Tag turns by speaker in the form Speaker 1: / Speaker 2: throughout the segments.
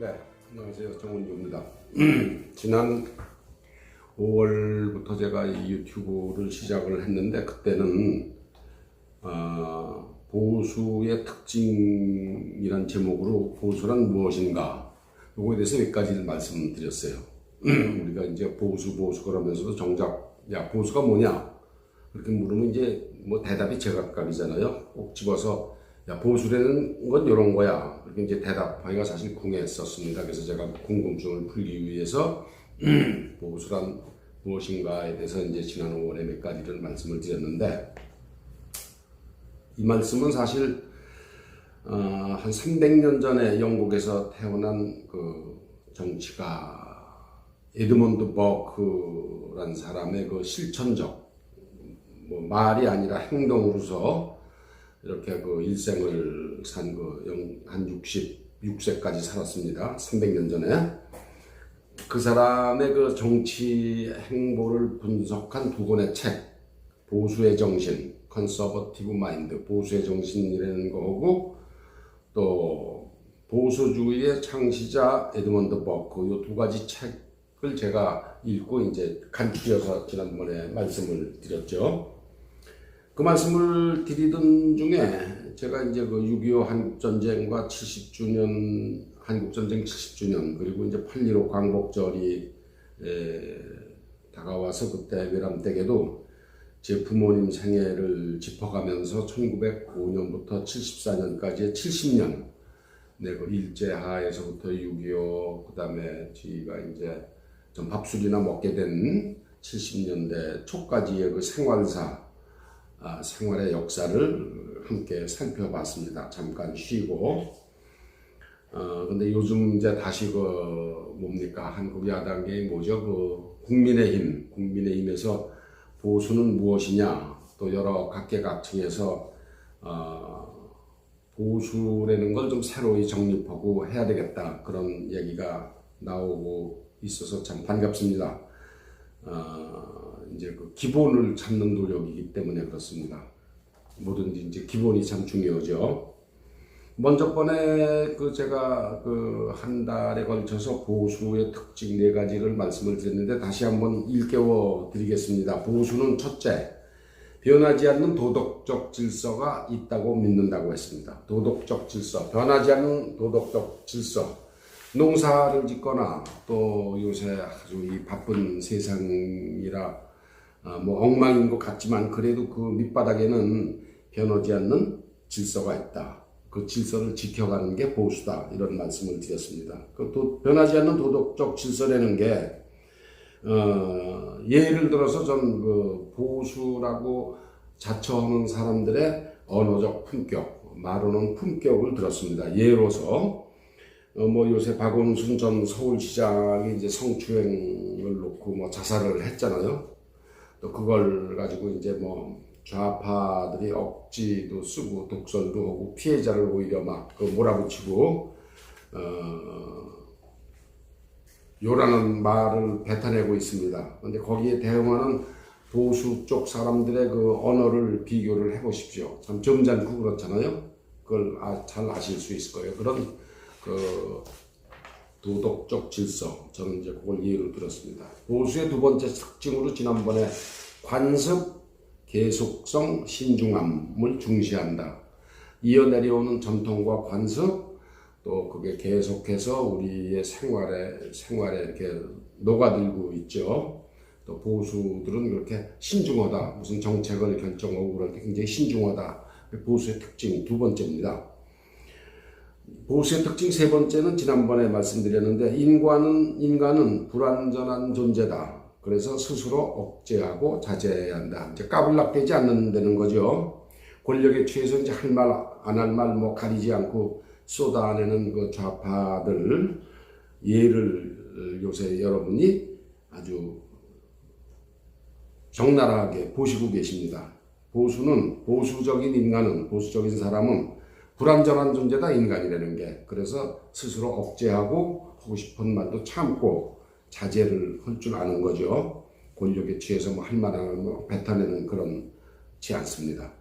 Speaker 1: 네, 안녕하세요. 정은주입니다. 지난 5월부터 제가 이 유튜브를 시작을 했는데 그때는 보수의 특징이란 제목으로 보수란 무엇인가 요거에 대해서 몇 가지를 말씀드렸어요. 우리가 이제 보수 그러면서도 정작 야 보수가 뭐냐 그렇게 물으면 이제 뭐 대답이 제각각이잖아요. 꼭 집어서 야 보수라는 건 이런 거야 그렇게 이제 대답하기가 사실 궁했었습니다. 그래서 제가 궁금증을 풀기 위해서 보수란 무엇인가에 대해서 이제 지난 5월에 몇 가지를 말씀을 드렸는데 이 말씀은 사실 한 300년 전에 영국에서 태어난 그 정치가 에드먼드 버크란 사람의 그 실천적 뭐 말이 아니라 행동으로서 이렇게 그 일생을 산 그 한 66세까지 살았습니다. 300년 전에 그 사람의 그 정치 행보를 분석한 두 권의 책, 보수의 정신, 컨서버티브 마인드, 보수의 정신이라는 거고 또 보수주의의 창시자 에드먼드 버크 이 두 가지 책을 제가 읽고 이제 간추려서 지난번에 말씀을 드렸죠. 그 말씀을 드리던 중에 제가 이제 그 6.25 한국전쟁과 70주년, 한국전쟁 70주년, 그리고 이제 8.15 광복절이 다가와서 그때 외람댁에도 제 부모님 생애를 짚어가면서 1905년부터 74년까지의 70년, 그 일제하에서부터 6.25, 그 다음에 저희가 이제 좀 밥술이나 먹게 된 70년대 초까지의 그 생활의 역사를 함께 살펴봤습니다. 잠깐 쉬고. 근데 요즘 이제 다시 한국 야당계의 뭐죠? 국민의힘에서 보수는 무엇이냐? 또 여러 각계각층에서, 보수라는 걸 좀 새로이 정립하고 해야 되겠다. 그런 얘기가 나오고 있어서 참 반갑습니다. 이제 그 기본을 찾는 노력이기 때문에 그렇습니다. 뭐든지 이제 기본이 참 중요하죠. 먼저 번에 제가 한 달에 걸쳐서 보수의 특징 4가지를 말씀을 드렸는데 다시 한번 일깨워 드리겠습니다. 보수는 첫째, 변하지 않는 도덕적 질서가 있다고 믿는다고 했습니다. 도덕적 질서, 변하지 않는 도덕적 질서. 농사를 짓거나 또 요새 아주 이 바쁜 세상이라 뭐 엉망인 것 같지만 그래도 그 밑바닥에는 변하지 않는 질서가 있다. 그 질서를 지켜가는 게 보수다. 이런 말씀을 드렸습니다. 또 변하지 않는 도덕적 질서라는 게 예를 들어서 전 보수라고 자처하는 사람들의 언어적 품격, 말하는 품격을 들었습니다. 예로서 뭐 요새 박원순 전 서울시장이 이제 성추행을 놓고 뭐 자살을 했잖아요. 또 그걸 가지고 이제 뭐 좌파들이 억지도 쓰고 독설도 하고 피해자를 오히려 막 몰아붙이고 요라는 말을 뱉어내고 있습니다. 근데 거기에 대응하는 보수 쪽 사람들의 그 언어를 비교를 해보십시오. 참 점잖고 그렇잖아요. 그걸 잘 아실 수 있을 거예요. 그런 도덕적 질서, 저는 이제 그걸 예로 들었습니다. 보수의 두 번째 특징으로 지난번에 관습, 계속성, 신중함을 중시한다. 이어내려오는 전통과 관습, 또 그게 계속해서 우리의 생활에 이렇게 녹아들고 있죠. 또 보수들은 그렇게 신중하다. 무슨 정책을 결정하고 그럴 때 굉장히 신중하다. 보수의 특징 두 번째입니다. 보수의 특징 세 번째는 지난번에 말씀드렸는데 인간은 불완전한 존재다. 그래서 스스로 억제하고 자제해야 한다. 이제 까불락대지 않는다는 거죠. 권력에 취해서 이제 할 말 안 할 말 뭐 가리지 않고 쏟아내는 그 좌파들 예를 요새 여러분이 아주 적나라하게 보시고 계십니다. 보수적인 사람은 불완전한 존재다, 인간이라는 게. 그래서 스스로 억제하고 하고 싶은 말도 참고 자제를 할 줄 아는 거죠. 권력에 취해서 뭐 할 말 안 하고 뱉어내는 그런지 않습니다.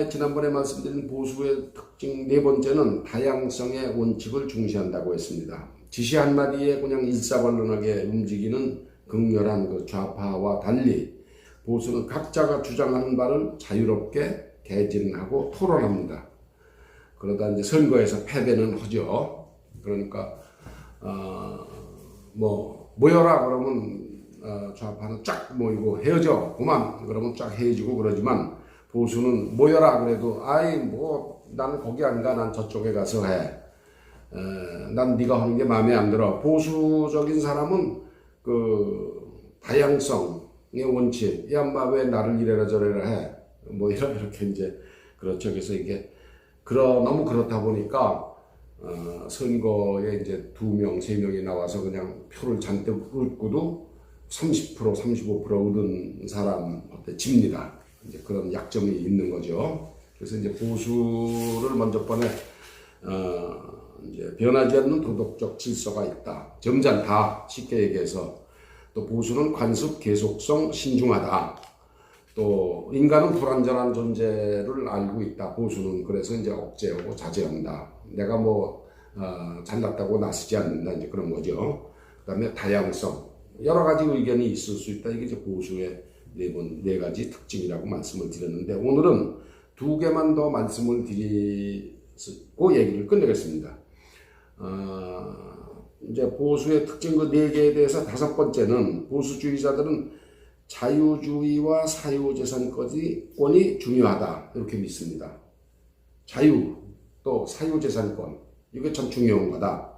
Speaker 1: 지난번에 말씀드린 보수의 특징 네 번째는 다양성의 원칙을 중시한다고 했습니다. 지시 한마디에 그냥 일사불란하게 움직이는 극렬한 그 좌파와 달리 보수는 각자가 주장하는 바를 자유롭게 개진하고 토론합니다. 그러다 이제 선거에서 패배는 하죠. 그러니까 모여라 그러면 좌파는 쫙 모이고 헤어져 그만 그러면 쫙 헤어지고 그러지만 보수는 모여라 그래도 나는 거기 안 가, 난 저쪽에 가서 해. 난 네가 하는 게 마음에 안 들어. 보수적인 사람은 그 다양성의 원칙, 야마 왜 나를 이래라 저래라 해. 이렇게 이제 그렇죠. 그래서 이게 너무 그렇다 보니까 선거에 이제 2명, 3명이 나와서 그냥 표를 잔뜩 얻고도 30%, 35% 얻은 사람한테 집니다. 이제 그런 약점이 있는 거죠. 그래서 이제 보수를 먼저 이제 변하지 않는 도덕적 질서가 있다. 점잖다. 쉽게 얘기해서 또 보수는 관습, 계속성, 신중하다. 또 인간은 불완전한 존재를 알고 있다. 보수는 그래서 이제 억제하고 자제한다. 내가 잘났다고 나서지 않는다. 이제 그런 거죠. 그다음에 다양성. 여러 가지 의견이 있을 수 있다. 이게 이제 보수의 네 가지 특징이라고 말씀을 드렸는데 오늘은 2개만 더 말씀을 드리고 얘기를 끝내겠습니다. 이제 보수의 특징 그 4개에 대해서 5번째는 보수주의자들은 자유주의와 사유재산권이 중요하다 이렇게 믿습니다. 자유 또 사유재산권 이게 참 중요한 거다.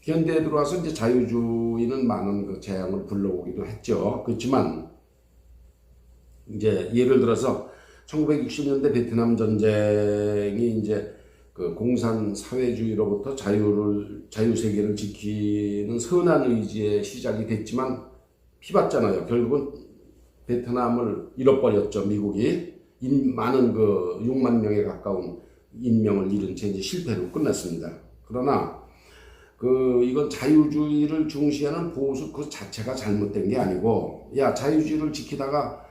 Speaker 1: 현대에 들어와서 이제 자유주의는 많은 그 재앙을 불러오기도 했죠. 그렇지만 이제 예를 들어서 1960년대 베트남 전쟁이 이제 그 공산 사회주의로부터 자유세계를 지키는 선한 의지의 시작이 됐지만 피봤잖아요. 결국은 베트남을 잃어버렸죠. 미국이 많은 그 6만 명에 가까운 인명을 잃은 채 이제 실패로 끝났습니다. 그러나 이건 자유주의를 중시하는 보수 그 자체가 잘못된 게 아니고, 자유주의를 지키다가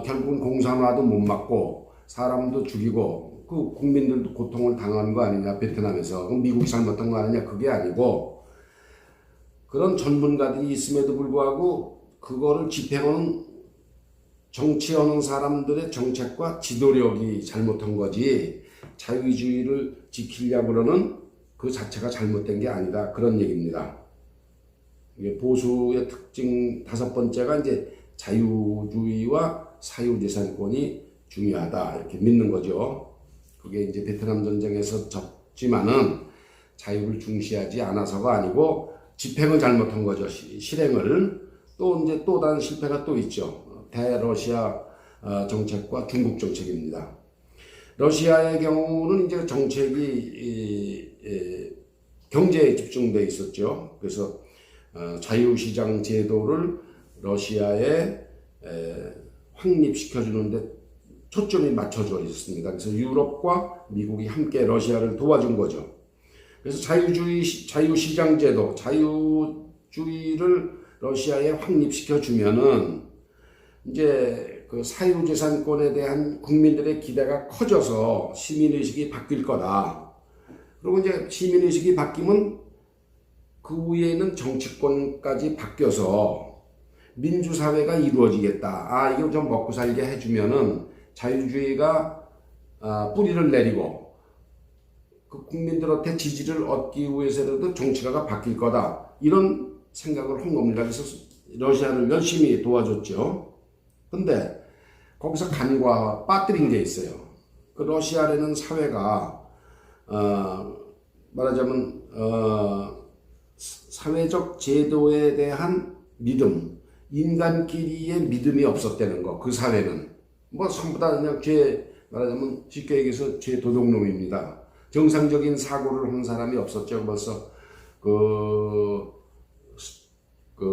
Speaker 1: 결국은 공산화도 못 막고 사람도 죽이고 그 국민들도 고통을 당한 거 아니냐 베트남에서. 그럼 미국이 잘못한 거 아니냐. 그게 아니고 그런 전문가들이 있음에도 불구하고 그거를 집행하는 정치하는 사람들의 정책과 지도력이 잘못한 거지 자유주의를 지키려고 그러는 그 자체가 잘못된 게 아니다. 그런 얘기입니다. 보수의 특징 5번째가 이제 자유주의와 사유재산권이 중요하다. 이렇게 믿는 거죠. 그게 이제 베트남 전쟁에서 졌지만은 자유를 중시하지 않아서가 아니고 집행을 잘못한 거죠. 실행을. 또 다른 실패가 또 있죠. 대러시아 정책과 중국 정책입니다. 러시아의 경우는 이제 정책이 경제에 집중되어 있었죠. 그래서 자유시장 제도를 러시아에 확립시켜주는데 초점이 맞춰져 있었습니다. 그래서 유럽과 미국이 함께 러시아를 도와준 거죠. 그래서 자유시장 제도, 자유주의를 러시아에 확립시켜주면은 이제 그 사유재산권에 대한 국민들의 기대가 커져서 시민의식이 바뀔 거다. 그리고 이제 시민의식이 바뀌면 그 위에 있는 정치권까지 바뀌어서 민주사회가 이루어지겠다. 이거 좀 먹고 살게 해주면은 자유주의가 뿌리를 내리고 그 국민들한테 지지를 얻기 위해서라도 정치가가 바뀔 거다. 이런 생각을 한 겁니다. 그래서 러시아를 열심히 도와줬죠. 근데 거기서 간과 빠뜨린 게 있어요. 그 러시아라는 사회가 말하자면 사회적 제도에 대한 믿음, 인간끼리의 믿음이 없었다는 거. 그 사회는 전부 다 그냥 말하자면 쉽게 얘기해서 도둑놈입니다. 정상적인 사고를 한 사람이 없었죠. 벌써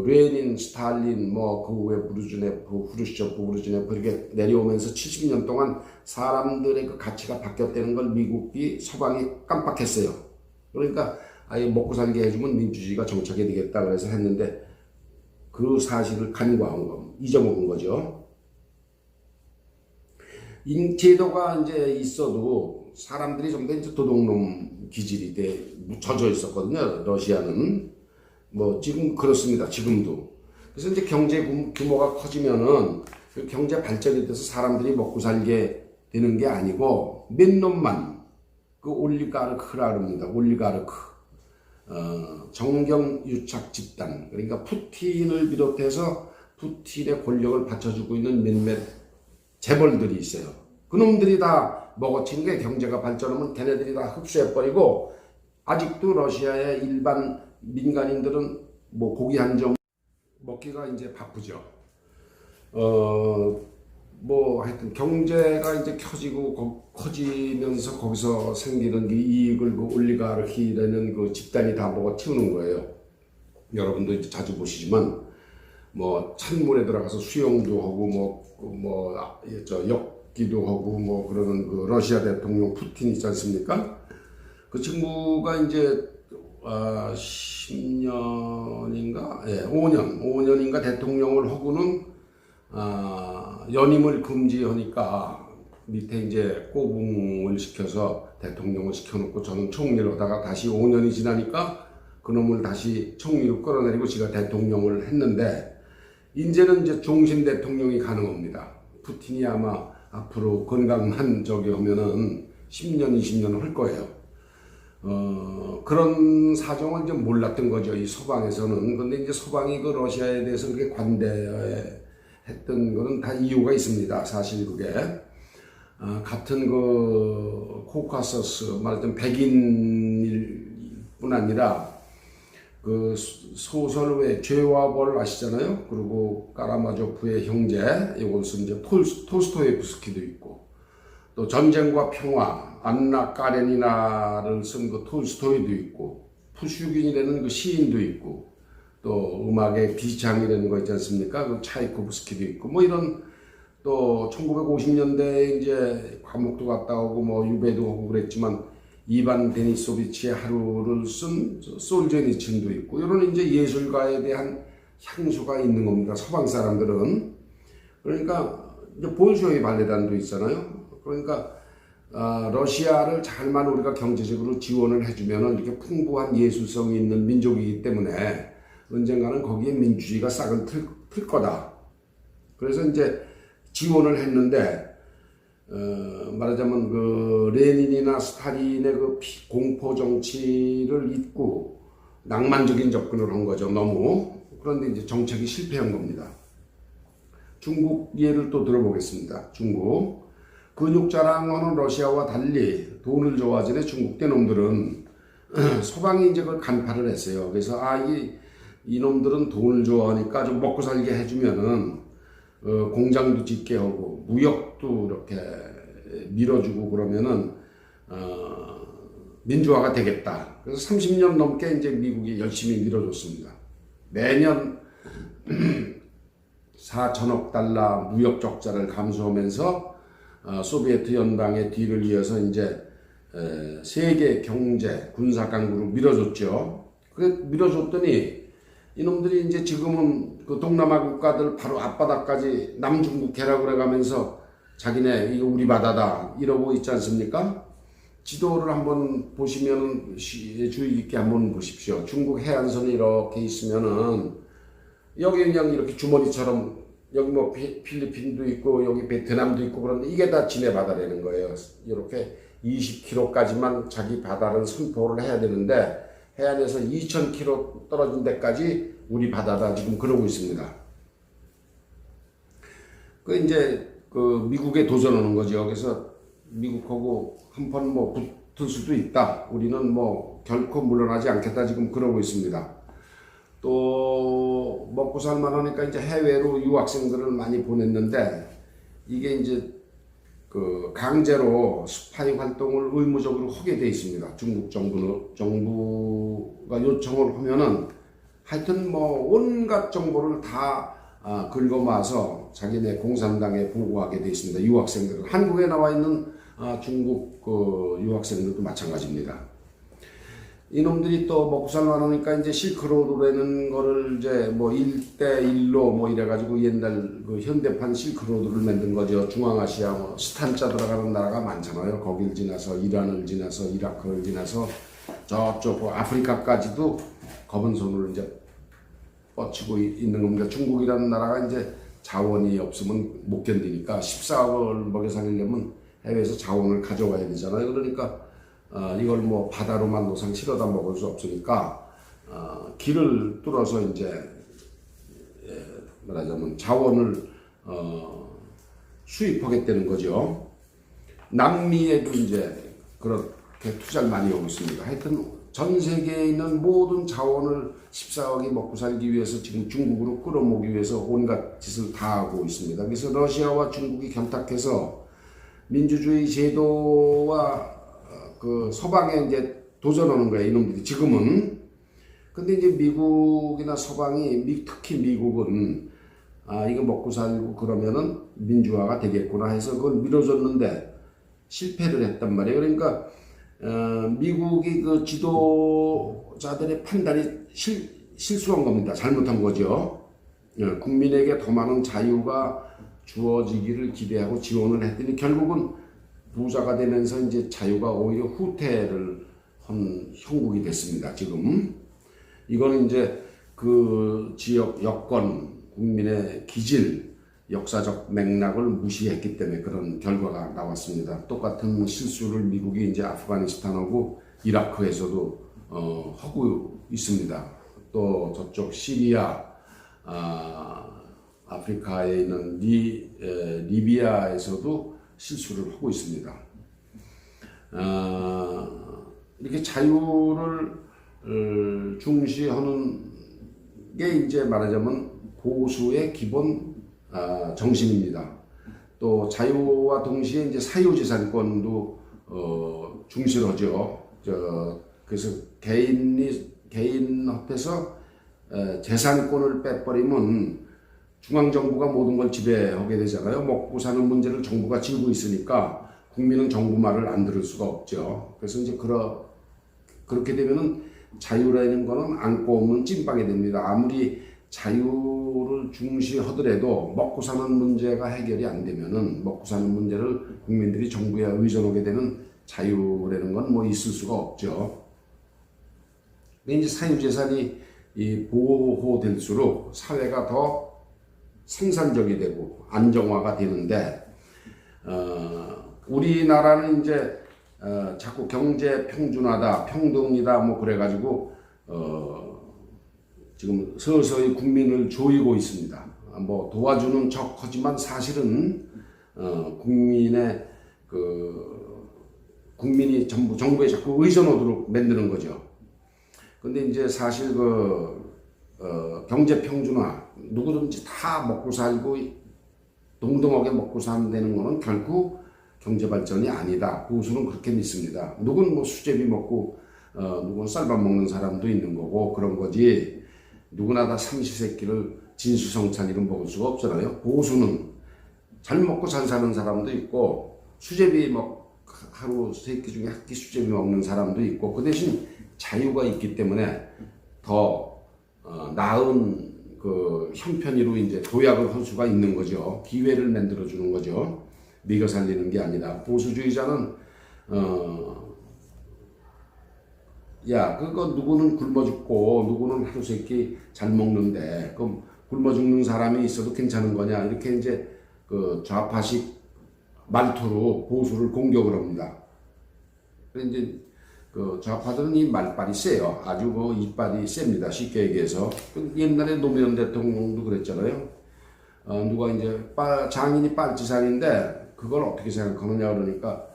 Speaker 1: 레닌, 스탈린, 그 후에 브루즈네프, 후르시초프, 브루즈네프 이렇게 내려오면서 70년 동안 사람들의 그 가치가 바뀌었다는 걸 미국이 서방이 깜빡했어요. 그러니까 아예 먹고 살게 해주면 민주주의가 정착이 되겠다 그래서 했는데 그 사실을 간과한 거, 잊어먹은 거죠. 제도가 이제 있어도 사람들이 전부 다 이제 도둑놈 기질이 젖어 있었거든요. 러시아는. 뭐, 지금 그렇습니다. 지금도. 그래서 이제 경제 규모가 커지면은 그 경제 발전이 돼서 사람들이 먹고 살게 되는 게 아니고 몇 놈만 그 올리가르크라 그럽니다. 올리가르크. 정경유착 집단. 그러니까 푸틴을 비롯해서 푸틴의 권력을 받쳐주고 있는 몇몇 재벌들이 있어요. 그놈들이 다 먹어치는 게 경제가 발전하면 걔네들이 다 흡수해버리고 아직도 러시아의 일반 민간인들은 뭐 고기 한 점 먹기가 이제 바쁘죠. 뭐 하여튼 경제가 이제 커지면서 거기서 생기는 그 이익을 그 올리가르히라는 그 집단이 다 먹어치우는 거예요. 여러분도 이제 자주 보시지만 뭐 찬물에 들어가서 수영도 하고 엮기도 하고 뭐 그러는 그 러시아 대통령 푸틴 있지 않습니까? 그 친구가 이제 10년인가? 예, 5년인가 대통령을 하고는 연임을 금지하니까 밑에 이제 꼬붕을 시켜서 대통령을 시켜놓고 저는 총리를 하다가 다시 5년이 지나니까 그놈을 다시 총리로 끌어내리고 지가 대통령을 했는데 이제는 이제 종신 대통령이 가능합니다. 푸틴이 아마 앞으로 건강한 저기 하면은 10년, 20년 할 거예요. 그런 사정을 좀 몰랐던 거죠. 이 서방에서는. 근데 이제 서방이 그 러시아에 대해서 그렇게 관대했던 거는 다 이유가 있습니다. 사실 그게. 같은 그 코카서스, 말하자면 백인일 뿐 아니라 그 소설 외 죄와 벌 아시잖아요. 그리고 까라마조프의 형제, 이것은 이제 톨스토예프스키도 있고, 또 전쟁과 평화, 안나 까레니나를 쓴 그 톨스토이도 있고, 푸슈긴이라는 그 시인도 있고, 또 음악의 비장이라는 거 있지 않습니까? 그 차이코프스키도 있고, 뭐 이런 또 1950년대에 이제 감옥도 갔다 오고 뭐 유배도 하고 그랬지만 이반 데니소비치의 하루를 쓴 솔제니친도 있고 이런 이제 예술가에 대한 향수가 있는 겁니다. 서방 사람들은. 그러니까 이제 볼쇼이 발레단도 있잖아요. 그러니까 러시아를 잘만 우리가 경제적으로 지원을 해주면은 이렇게 풍부한 예술성이 있는 민족이기 때문에 언젠가는 거기에 민주주의가 싹을 틀 거다. 그래서 이제 지원을 했는데 말하자면 그 레닌이나 스탈린의 그 공포 정치를 잊고 낭만적인 접근을 한 거죠. 너무. 그런데 이제 정책이 실패한 겁니다. 중국 예를 또 들어보겠습니다. 중국. 근육 자랑하는 러시아와 달리 돈을 좋아하는 중국대 놈들은 서방이 이제 그걸 간파를 했어요. 그래서 이놈들은 돈을 좋아하니까 좀 먹고 살게 해주면은 공장도 짓게 하고 무역도 이렇게 밀어주고 그러면은 민주화가 되겠다. 그래서 30년 넘게 이제 미국이 열심히 밀어줬습니다. 매년 4천억 달러 무역 적자를 감수하면서 소비에트 연방의 뒤를 이어서 이제 세계 경제 군사 강국으로 밀어줬죠. 그 밀어줬더니 이놈들이 이제 지금은 그 동남아 국가들 바로 앞바다까지 남중국 해라고 그래가면서 자기네 이거 우리 바다다 이러고 있지 않습니까? 지도를 한번 보시면은 주의 깊게 한번 보십시오. 중국 해안선이 이렇게 있으면은 여기 그냥 이렇게 주머니처럼 여기 뭐 필리핀도 있고 여기 베트남도 있고 그런데 이게 다 지네 바다라는 거예요. 이렇게 20km까지만 자기 바다를 선포를 해야 되는데 해안에서 2,000km 떨어진 데까지 우리 바다다 지금 그러고 있습니다. 그 이제 그 미국에 도전하는 거죠. 그래서 미국하고 한번 뭐 붙을 수도 있다. 우리는 뭐 결코 물러나지 않겠다 지금 그러고 있습니다. 또 먹고 살만하니까 이제 해외로 유학생들을 많이 보냈는데 이게 이제 그 강제로 스파이 활동을 의무적으로 하게 돼 있습니다. 중국 정부가 요청을 하면은 하여튼 뭐 온갖 정보를 다 긁어모아서 자기네 공산당에 보고하게 돼 있습니다. 유학생들은 한국에 나와 있는 중국 그 유학생들도 마찬가지입니다. 이놈들이 또 먹고 살만하니까 이제 실크로드라는 거를 이제 뭐 1대1로 뭐 이래가지고 옛날 그 현대판 실크로드를 만든 거죠. 중앙아시아 뭐 스탄자 들어가는 나라가 많잖아요. 거길 지나서 이란을 지나서 이라크를 지나서 저쪽 아프리카까지도 검은 손으로 이제 뻗치고 있는 겁니다. 중국이라는 나라가 이제 자원이 없으면 못 견디니까 14억을 먹여 살리려면 해외에서 자원을 가져와야 되잖아요. 그러니까 이걸 뭐 바다로만 노상 실어다 먹을 수 없으니까 길을 뚫어서 이제 말하자면 자원을 수입하겠다는 거죠. 남미에도 이제 그렇게 투자를 많이 하고 있습니다. 하여튼 전 세계에 있는 모든 자원을 14억이 먹고 살기 위해서 지금 중국으로 끌어모으기 위해서 온갖 짓을 다 하고 있습니다. 그래서 러시아와 중국이 결탁해서 민주주의 제도와 그 서방에 이제 도전하는 거예요, 이놈들이 지금은. 근데 이제 미국이나 서방이 특히 미국은 이거 먹고 살고 그러면은 민주화가 되겠구나 해서 그걸 밀어줬는데 실패를 했단 말이에요. 그러니까 미국이 그 지도자들의 판단이 실수한 겁니다. 잘못한 거죠. 국민에게 더 많은 자유가 주어지기를 기대하고 지원을 했더니 결국은 부자가 되면서 이제 자유가 오히려 후퇴를 한 형국이 됐습니다. 지금 이거는 이제 그 지역 여건, 국민의 기질, 역사적 맥락을 무시했기 때문에 그런 결과가 나왔습니다. 똑같은 실수를 미국이 이제 아프가니스탄하고 이라크에서도 하고 있습니다. 또 저쪽 시리아, 아프리카에 있는 리비아에서도 실수를 하고 있습니다. 이렇게 자유를 중시하는 게 이제 말하자면 보수의 기본 정신입니다. 또 자유와 동시에 이제 사유재산권도 중시를 하죠. 그래서 개인 앞에서 재산권을 빼버리면 중앙정부가 모든 걸 지배하게 되잖아요. 먹고 사는 문제를 정부가 쥐고 있으니까 국민은 정부 말을 안 들을 수가 없죠. 그래서 이제 그렇게 되면은 자유라는 거는 안고 없는 찐빵이 됩니다. 아무리 자유를 중시하더라도 먹고 사는 문제가 해결이 안 되면은 먹고 사는 문제를 국민들이 정부에 의존하게 되는 자유라는 건 뭐 있을 수가 없죠. 근데 이제 사유재산이 보호될수록 사회가 더 생산적이 되고 안정화가 되는데 우리나라는 이제 자꾸 경제 평준화다, 평등이다 뭐 그래가지고 지금 서서히 국민을 조이고 있습니다. 뭐 도와주는 척하지만 사실은 국민이 전부 정부에 자꾸 의존하도록 만드는 거죠. 근데 이제 사실 경제 평준화 누구든지 다 먹고 살고 동등하게 먹고 산다는 거는 결국 경제 발전이 아니다. 보수는 그렇게 믿습니다. 누군 뭐 수제비 먹고 누군 쌀밥 먹는 사람도 있는 거고 그런 거지. 누구나 다 삼시세끼를 진수성찬이를 먹을 수가 없잖아요. 보수는 잘 먹고 잘 사는 사람도 있고 수제비 하루 세 끼 중에 한 끼 수제비 먹는 사람도 있고 그 대신 자유가 있기 때문에 더 나은 그 형편으로 이제 도약을 할 수가 있는 거죠. 기회를 만들어 주는 거죠. 미겨 살리는 게 아니라 보수주의자는 그거 누구는 굶어 죽고 누구는 하루 세 끼 잘 먹는데 그럼 굶어 죽는 사람이 있어도 괜찮은 거냐 이렇게 이제 그 좌파식 말투로 보수를 공격을 합니다. 그런데 이제 그 좌파들은 이 말빨이 세요. 아주 그 이빨이 셉니다. 쉽게 얘기해서. 옛날에 노무현 대통령도 그랬잖아요. 누가 이제 장인이 빨치산인데 그걸 어떻게 생각하느냐 그러니까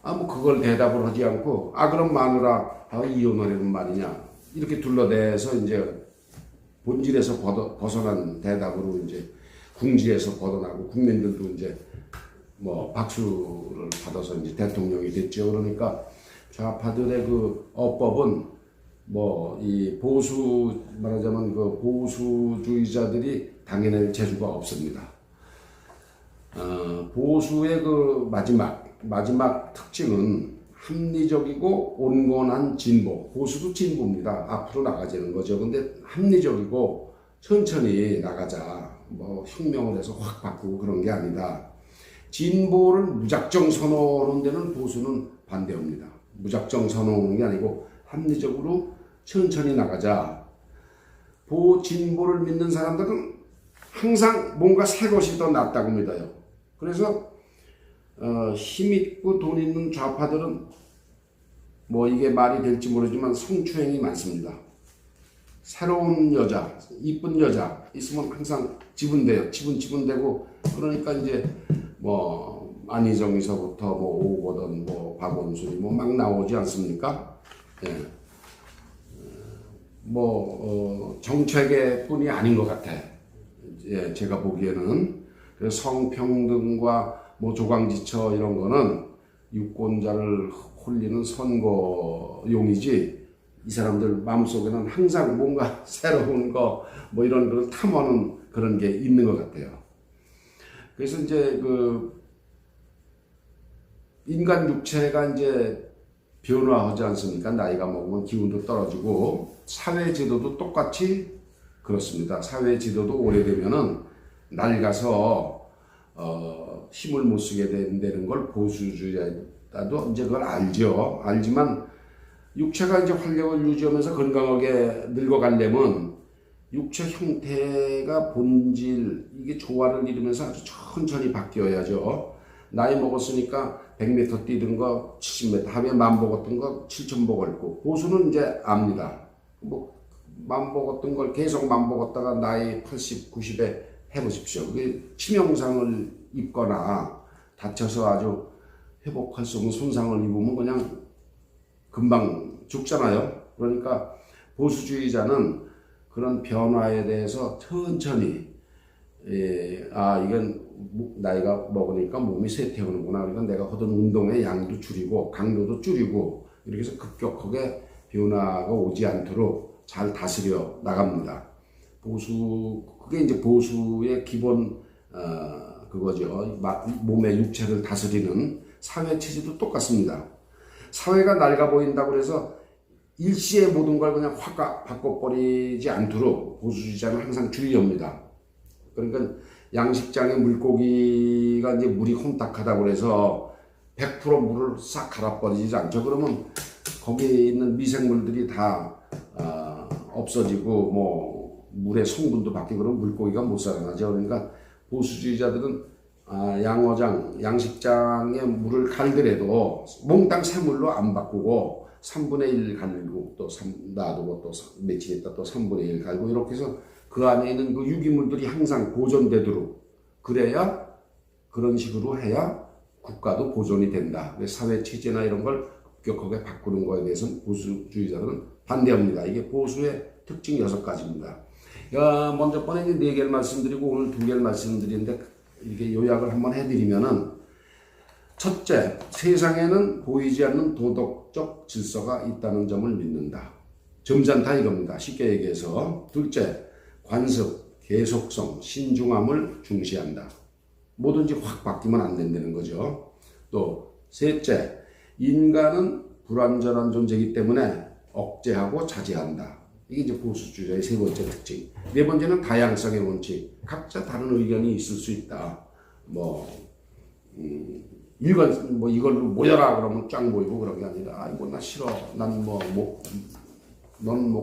Speaker 1: 뭐 그걸 대답을 하지 않고 그럼 마누라하고 이혼하려는 말이냐 이렇게 둘러대서 이제 본질에서 벗어난 대답으로 이제 궁지에서 벗어나고 국민들도 이제 뭐 박수를 받아서 이제 대통령이 됐죠. 그러니까 좌파들의 그 어법은 뭐 이 말하자면 그 보수주의자들이 당해낼 재주가 없습니다. 보수의 그 마지막 특징은 합리적이고 온건한 진보, 보수도 진보입니다. 앞으로 나가자는 거죠. 근데 합리적이고 천천히 나가자. 뭐 혁명을 해서 확 바꾸고 그런 게 아니다. 진보를 무작정 선호하는 데는 보수는 반대합니다. 무작정 선호하는 게 아니고 합리적으로 천천히 나가자. 진보를 믿는 사람들은 항상 뭔가 새 것이 더 낫다고 믿어요. 그래서 힘있고 돈 있는 좌파들은 뭐 이게 말이 될지 모르지만 성추행이 많습니다. 새로운 여자, 이쁜 여자 있으면 항상 지분돼요. 지분되고 그러니까 이제 뭐 안희정에서부터 뭐 오거돈, 뭐 박원순이 뭐 막 나오지 않습니까? 예. 정책의 뿐이 아닌 것 같아. 예, 제가 보기에는. 그래서 성평등과 뭐 조강지처 이런 거는 유권자를 홀리는 선거용이지, 이 사람들 마음속에는 항상 뭔가 새로운 거, 뭐 이런 걸 탐하는 그런 게 있는 것 같아요. 그래서 이제 인간 육체가 이제 변화하지 않습니까? 나이가 먹으면 기운도 떨어지고, 사회제도도 똑같이 그렇습니다. 사회제도도 오래되면은 낡아서, 힘을 못 쓰게 된다는 걸 보수주의자도 이제 그걸 알죠. 알지만, 육체가 이제 활력을 유지하면서 건강하게 늙어가려면, 육체 형태가 본질, 이게 조화를 이루면서 아주 천천히 바뀌어야죠. 나이 먹었으니까 100m 뛰던 거 70m, 하루에 만보 걷던 거 7,000보 걷고, 보수는 이제 압니다. 뭐, 만보 걷던 걸 계속 만보 걷다가 나이 80, 90에 해보십시오. 그게 치명상을 입거나 다쳐서 아주 회복할 수 없는 손상을 입으면 그냥 금방 죽잖아요. 그러니까 보수주의자는 그런 변화에 대해서 천천히, 이건 나이가 먹으니까 몸이 쇠퇴하는구나. 그러니까 내가 하던 운동의 양도 줄이고 강도도 줄이고 이렇게 해서 급격하게 변화가 오지 않도록 잘 다스려 나갑니다. 그게 이제 보수의 기본, 그거죠. 몸의 육체를 다스리는 사회 체제도 똑같습니다. 사회가 낡아 보인다고 해서 일시에 모든 걸 그냥 확 바꿔버리지 않도록 보수주의자는 항상 주의합니다. 그러니까 양식장에 물고기가 이제 물이 혼탁하다고 해서 100% 물을 싹 갈아버리지 않죠. 그러면 거기에 있는 미생물들이 다 없어지고 뭐 물의 성분도 바뀌고 그러면 물고기가 못 살아나죠. 그러니까 보수주의자들은 양식장에 물을 갈더라도 몽땅 새물로 안 바꾸고 3분의 1 갈고 또 놔두고 또 며칠 있다 또 3분의 1 갈고 이렇게 해서 그 안에 있는 그 유기물들이 항상 보존되도록, 그래야, 그런 식으로 해야 국가도 보존이 된다. 사회 체제나 이런 걸 급격하게 바꾸는 거에 대해서는 보수주의자들은 반대합니다. 이게 보수의 특징 6가지입니다. 먼저 번에 4개를 말씀드리고 오늘 2개를 말씀드리는데 이렇게 요약을 한번 해드리면은, 첫째, 세상에는 보이지 않는 도덕적 질서가 있다는 점을 믿는다. 점잖다 이겁니다. 쉽게 얘기해서. 둘째, 관습, 계속성, 신중함을 중시한다. 뭐든지 확 바뀌면 안 된다는 거죠. 또 셋째, 인간은 불완전한 존재이기 때문에 억제하고 자제한다. 이게 이제 보수주의자의 3번째 특징. 4번째는 다양성의 원칙. 각자 다른 의견이 있을 수 있다. 이걸로 모여라 그러면 쫙 모이고 그런 게 아니라, 이거 나 싫어. 넌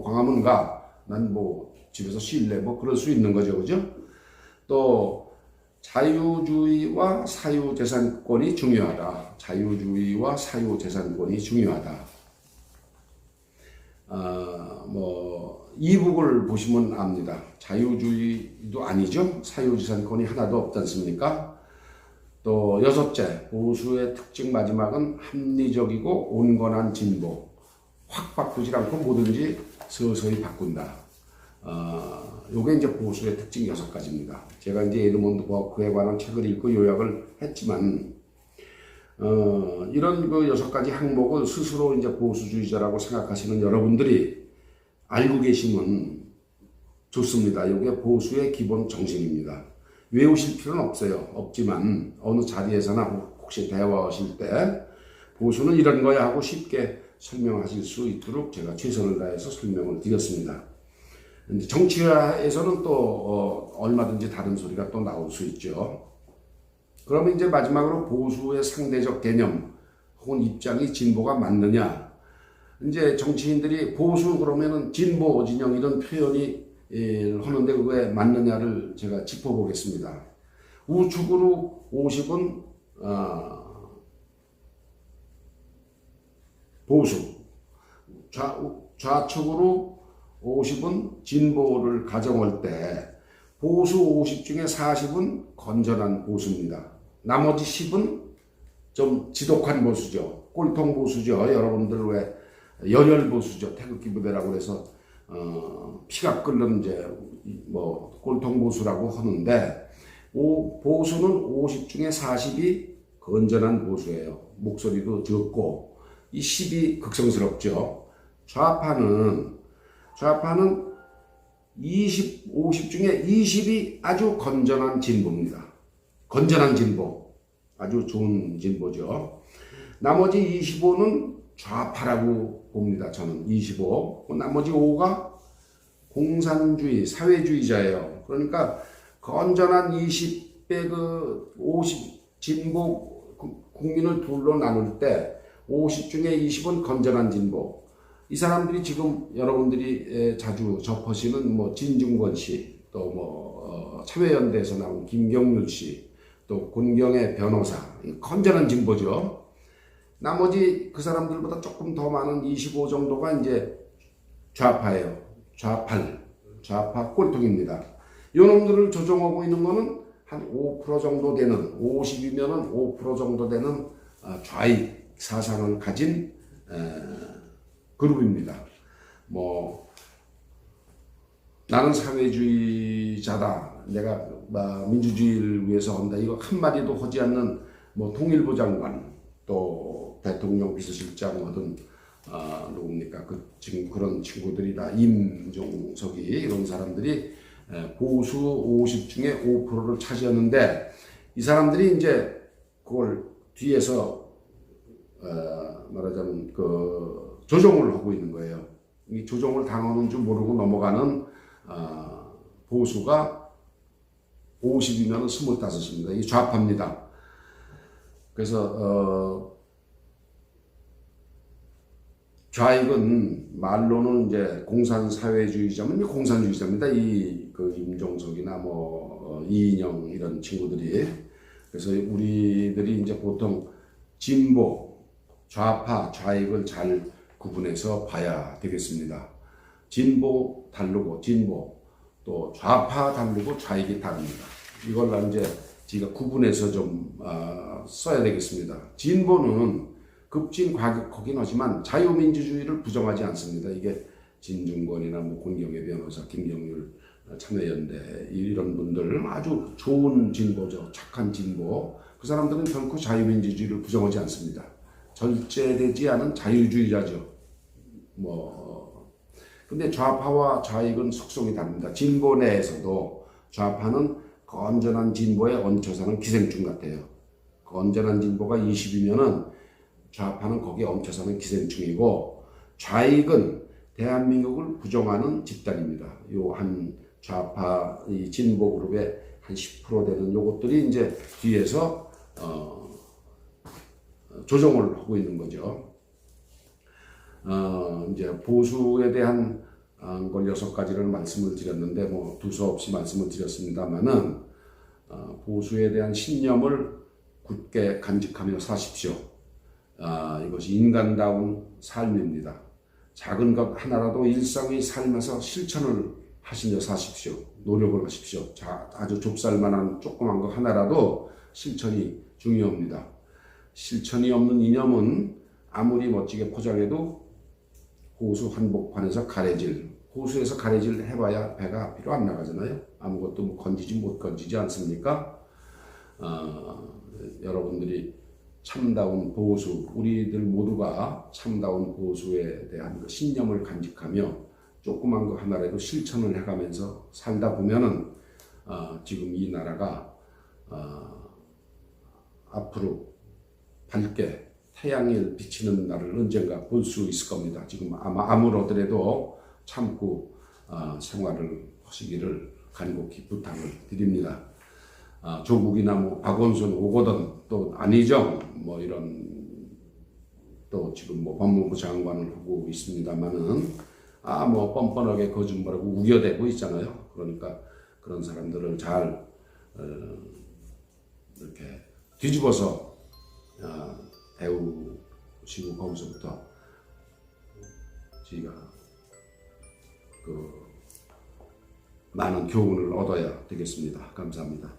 Speaker 1: 광화문 가. 난 집에서 쉴래. 그럴 수 있는 거죠. 그죠? 또, 자유주의와 사유재산권이 중요하다. 자유주의와 사유재산권이 중요하다. 이북을 보시면 압니다. 자유주의도 아니죠. 사유재산권이 하나도 없지 않습니까? 또, 6째, 보수의 특징 마지막은 합리적이고 온건한 진보. 확 바꾸지 않고 뭐든지 서서히 바꾼다. 요게 이제 보수의 특징 6가지입니다. 제가 이제 에드먼드 버크에 관한 책을 읽고 요약을 했지만, 이런 6가지 항목을 스스로 이제 보수주의자라고 생각하시는 여러분들이 알고 계시면 좋습니다. 요게 보수의 기본 정신입니다. 외우실 필요는 없어요. 없지만, 어느 자리에서나 혹시 대화하실 때, 보수는 이런 거야 하고 쉽게 설명하실 수 있도록 제가 최선을 다해서 설명을 드렸습니다. 근데 정치화에서는 또 얼마든지 다른 소리가 또 나올 수 있죠. 그러면 이제 마지막으로 보수의 상대적 개념 혹은 입장이 진보가 맞느냐. 이제 정치인들이 보수 그러면은 진보 진영 이런 표현이 하는데 그게 맞느냐를 제가 짚어보겠습니다. 우측으로 50은 보수, 좌측으로 50은 진보를 가정할 때 보수 50 중에 40은 건전한 보수입니다. 나머지 10은 좀 지독한 보수죠. 꼴통 보수죠. 여러분들 왜 열혈 보수죠. 태극기 부대라고 해서 피가 끓는 이제 뭐 꼴통 보수라고 하는데 보수는 50 중에 40이 건전한 보수예요. 목소리도 적고 이 10이 극성스럽죠. 좌파는 50 중에 20이 아주 건전한 진보입니다. 건전한 진보, 아주 좋은 진보죠. 나머지 25는 좌파라고 봅니다. 저는 25. 나머지 5가 공산주의, 사회주의자예요. 그러니까 건전한 20배 그 50 진보 국민을 둘로 나눌 때 50 중에 20은 건전한 진보. 이 사람들이 지금 여러분들이 자주 접하시는 뭐 진중권 씨, 또 뭐 참여연대에서 나온 김경률 씨, 또 권경의 변호사, 건전한 진보죠. 나머지 그 사람들보다 조금 더 많은 25 정도가 이제 좌파예요. 좌파 꼴통입니다. 이 놈들을 조종하고 있는 거는 한 5% 정도 되는, 50이면은 5% 정도 되는 좌익 사상을 가진 그룹입니다. 뭐 나는 사회주의자다. 내가 민주주의를 위해서 한다. 이거 한마디도 하지 않는 뭐 통일부 장관, 또 대통령 비서실장 하던 누굽니까? 지금 그런 친구들이다. 임종석이 이런 사람들이 보수 50 중에 5%를 차지했는데 이 사람들이 이제 그걸 뒤에서 말하자면 그 조종을 하고 있는 거예요. 이 조종을 당하는 줄 모르고 넘어가는 보수가 50이면 25입니다. 이 좌파입니다. 그래서 좌익은 말로는 이제 공산사회주의자면 공산주의자입니다. 그 임종석이나 뭐 이인영 이런 친구들이. 그래서 우리들이 이제 보통 진보, 좌파, 좌익을 잘 구분해서 봐야 되겠습니다. 진보 다르고 진보, 또 좌파 다르고 좌익이 다릅니다. 이걸 이제 제가 구분해서 좀 써야 되겠습니다. 진보는 급진 과격하긴 하지만 자유민주주의를 부정하지 않습니다. 이게 진중권이나 뭐 권경의 변호사, 김경률, 참여연대 이런 분들 아주 좋은 진보죠. 착한 진보. 그 사람들은 결코 자유민주주의를 부정하지 않습니다. 절제되지 않은 자유주의자죠. 근데 좌파와 좌익은 속성이 다릅니다. 진보 내에서도 좌파는 건전한 진보에 얹혀 사는 기생충 같아요. 건전한 진보가 20이면은 좌파는 거기에 얹혀 사는 기생충이고, 좌익은 대한민국을 부정하는 집단입니다. 요 한 좌파 이 진보 그룹의 한 10% 되는 요것들이 이제 뒤에서 조정을 하고 있는 거죠. 이제 보수에 대한 걸 6가지를 말씀을 드렸는데 뭐 두서없이 말씀을 드렸습니다만은 보수에 대한 신념을 굳게 간직하며 사십시오. 이것이 인간다운 삶입니다. 작은 것 하나라도 일상의 삶에서 실천을 하시며 사십시오. 노력을 하십시오. 아주 좁쌀만한 조그만 것 하나라도 실천이 중요합니다. 실천이 없는 이념은 아무리 멋지게 포장해도 호수 한복판에서 가래질, 호수에서 가래질 해봐야 배가 필요 안 나가잖아요. 아무것도 뭐 건지지 못 건지지 않습니까? 여러분들이 참다운 보수, 우리들 모두가 참다운 보수에 대한 그 신념을 간직하며 조그만 거 하나라도 실천을 해가면서 살다 보면은 지금 이 나라가 앞으로 밝게 태양이 비치는 날을 언젠가 볼 수 있을 겁니다. 지금 아마 아무러더라도 참고 생활을 하시기를 간곡히 부탁을 드립니다. 조국이나 뭐 박원순 오거든 또 안희정 뭐 이런 또 지금 뭐 법무부 장관을 하고 있습니다만은 뭐 뻔뻔하게 거짓말하고 우겨대고 있잖아요. 그러니까 그런 사람들을 잘 이렇게 뒤집어서 배우시고 거기서부터 저희가 그 많은 교훈을 얻어야 되겠습니다. 감사합니다.